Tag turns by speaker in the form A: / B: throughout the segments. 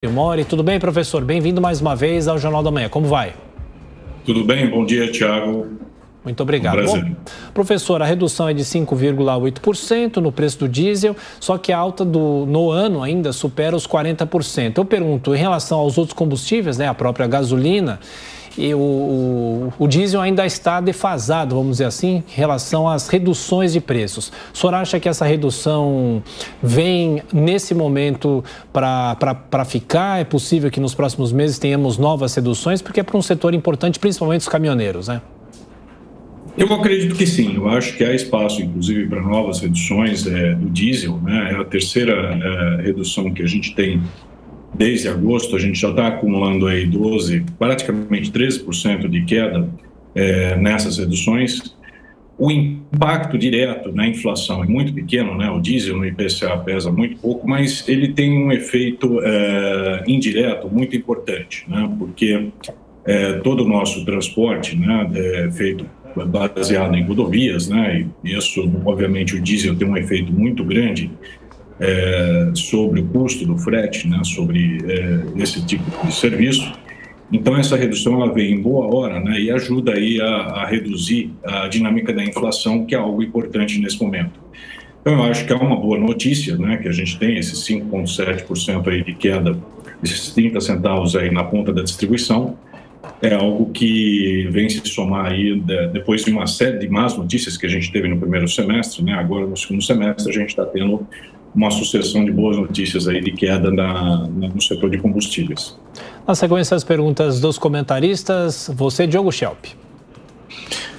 A: Mori, tudo bem, professor? Bem-vindo mais uma vez ao Jornal da Manhã. Como vai?
B: Tudo bem, bom dia, Thiago.
A: Muito obrigado.
B: Prazer.
A: Bom, professor, a redução é de 5,8% no preço do diesel, só que a alta no ano ainda supera os 40%. Eu pergunto, em relação aos outros combustíveis, né, a própria gasolina, e o diesel ainda está defasado, vamos dizer assim, em relação às reduções de preços. O senhor acha que essa redução vem nesse momento para ficar? É possível que nos próximos meses tenhamos novas reduções? Porque é para um setor importante, principalmente os caminhoneiros, né?
B: Eu acredito que sim. Eu acho que há espaço, inclusive, para novas reduções do diesel, né? É a terceira redução que a gente tem desde agosto. A gente já está acumulando aí 12, praticamente 13% de queda nessas reduções. O impacto direto na inflação é muito pequeno, né? O diesel no IPCA pesa muito pouco, mas ele tem um efeito indireto muito importante, né? Porque todo o nosso transporte, né, é feito baseado em rodovias, né? E isso, obviamente, o diesel tem um efeito muito grande sobre o custo do frete, né? Sobre esse tipo de serviço. Então, essa redução ela vem em boa hora, né, e ajuda aí a reduzir a dinâmica da inflação, que é algo importante nesse momento. Então, eu acho que é uma boa notícia, né, que a gente tem esses 5,7% aí de queda, esses 30 centavos aí na ponta da distribuição. É algo que vem se somar aí depois de uma série de más notícias que a gente teve no primeiro semestre, né? Agora, no segundo semestre, a gente está tendo uma sucessão de boas notícias aí de queda no setor de combustíveis.
A: Na sequência, as perguntas dos comentaristas. Você, Diogo Schelp.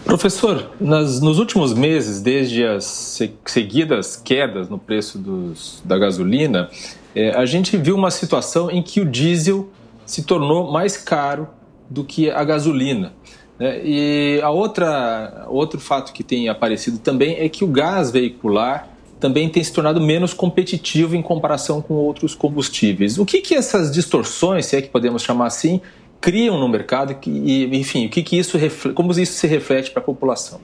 C: Professor, nos últimos meses, desde as seguidas quedas no preço da gasolina, a gente viu uma situação em que o diesel se tornou mais caro do que a gasolina. E outro fato que tem aparecido também é que o gás veicular também tem se tornado menos competitivo em comparação com outros combustíveis. O que essas distorções, se é que podemos chamar assim, criam no mercado e, enfim, como isso se reflete para a população?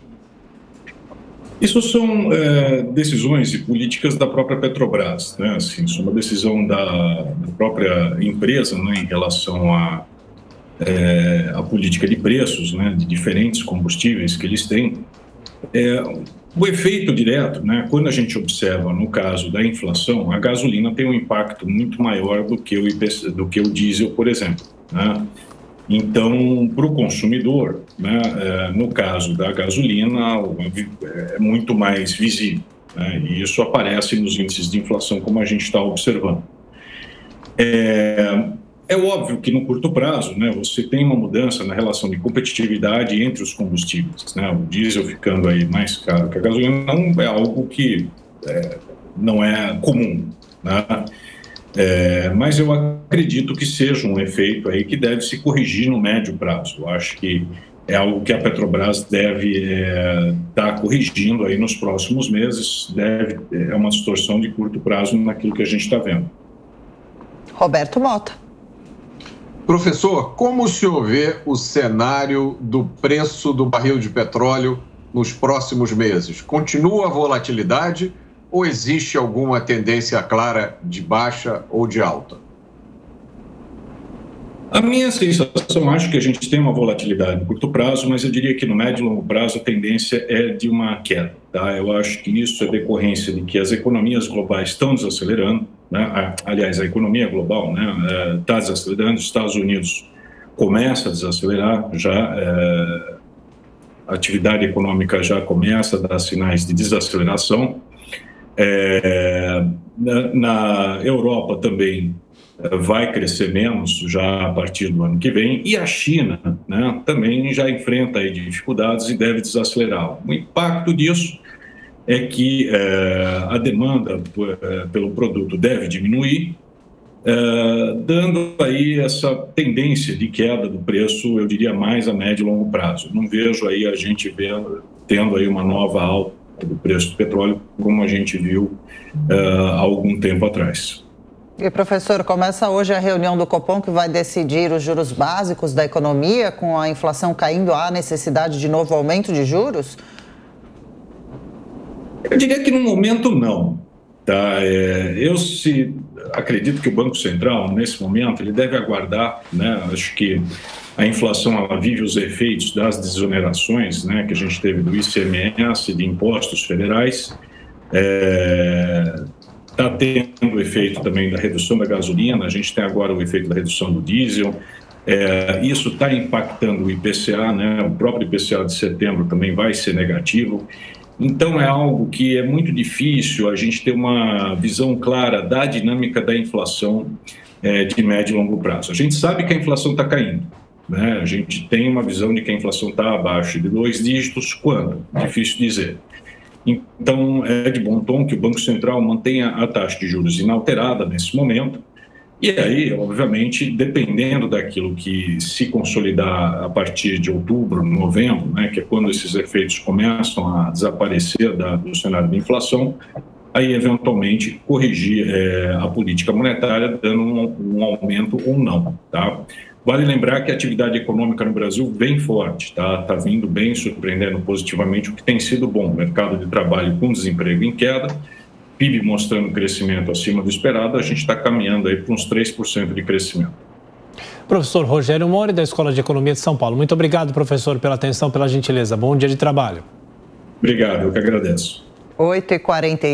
B: Isso são decisões e políticas da própria Petrobras, né? Assim, isso é uma decisão da própria empresa, né, em relação a política de preços, né, de diferentes combustíveis que eles têm. O efeito direto, né, quando a gente observa no caso da inflação, a gasolina tem um impacto muito maior do que o diesel, por exemplo, né? Então, para o consumidor, né, no caso da gasolina, é muito mais visível, né, e isso aparece nos índices de inflação, como a gente está observando. É óbvio que no curto prazo, né, você tem uma mudança na relação de competitividade entre os combustíveis, né? O diesel ficando aí mais caro que a gasolina não é algo que não é comum, né? Mas eu acredito que seja um efeito aí que deve se corrigir no médio prazo. Eu acho que é algo que a Petrobras deve estar corrigindo aí nos próximos meses. É uma distorção de curto prazo naquilo que a gente está vendo.
D: Roberto Mota.
E: Professor, como o senhor vê o cenário do preço do barril de petróleo nos próximos meses? Continua a volatilidade ou existe alguma tendência clara de baixa ou de alta?
B: A minha sensação, acho que a gente tem uma volatilidade no curto prazo, mas eu diria que no médio e longo prazo a tendência é de uma queda, tá? Eu acho que isso é decorrência de que as economias globais estão desacelerando, né? Aliás, a economia global, né, está desacelerando. Os Estados Unidos começa a desacelerar, a atividade econômica já começa a dar sinais de desaceleração. Na Europa também vai crescer menos já a partir do ano que vem, e a China, né, também já enfrenta aí dificuldades e deve desacelerar. O impacto disso é que a demanda pelo produto deve diminuir, dando aí essa tendência de queda do preço, eu diria, mais a médio e longo prazo. Não vejo aí a gente tendo aí uma nova alta do preço do petróleo, como a gente viu há algum tempo atrás.
D: E, professor, começa hoje a reunião do Copom, que vai decidir os juros básicos da economia. Com a inflação caindo, há necessidade de novo aumento de juros?
B: Eu diria que no momento não, tá? acredito que o Banco Central, nesse momento, ele deve aguardar, né? Acho que a inflação ela vive os efeitos das desonerações, né, que a gente teve do ICMS, de impostos federais. Está tendo o efeito também da redução da gasolina, a gente tem agora o efeito da redução do diesel. Isso está impactando o IPCA, né? O próprio IPCA de setembro também vai ser negativo. Então, é algo que é muito difícil a gente ter uma visão clara da dinâmica da inflação de médio e longo prazo. A gente sabe que a inflação está caindo, né? A gente tem uma visão de que a inflação está abaixo de 2 dígitos. Quando? Difícil dizer. Então, é de bom tom que o Banco Central mantenha a taxa de juros inalterada nesse momento. E aí, obviamente, dependendo daquilo que se consolidar a partir de outubro, novembro, né, que é quando esses efeitos começam a desaparecer do cenário de inflação, aí, eventualmente, corrigir a política monetária, dando um aumento ou não, tá? Vale lembrar que a atividade econômica no Brasil vem forte, tá? Está vindo bem, surpreendendo positivamente, o que tem sido bom. Mercado de trabalho com desemprego em queda, PIB mostrando crescimento acima do esperado, a gente está caminhando aí para uns 3% de crescimento.
A: Professor Rogério Mori, da Escola de Economia de São Paulo. Muito obrigado, professor, pela atenção, pela gentileza. Bom dia de trabalho.
B: Obrigado, eu que agradeço.
D: 8h40.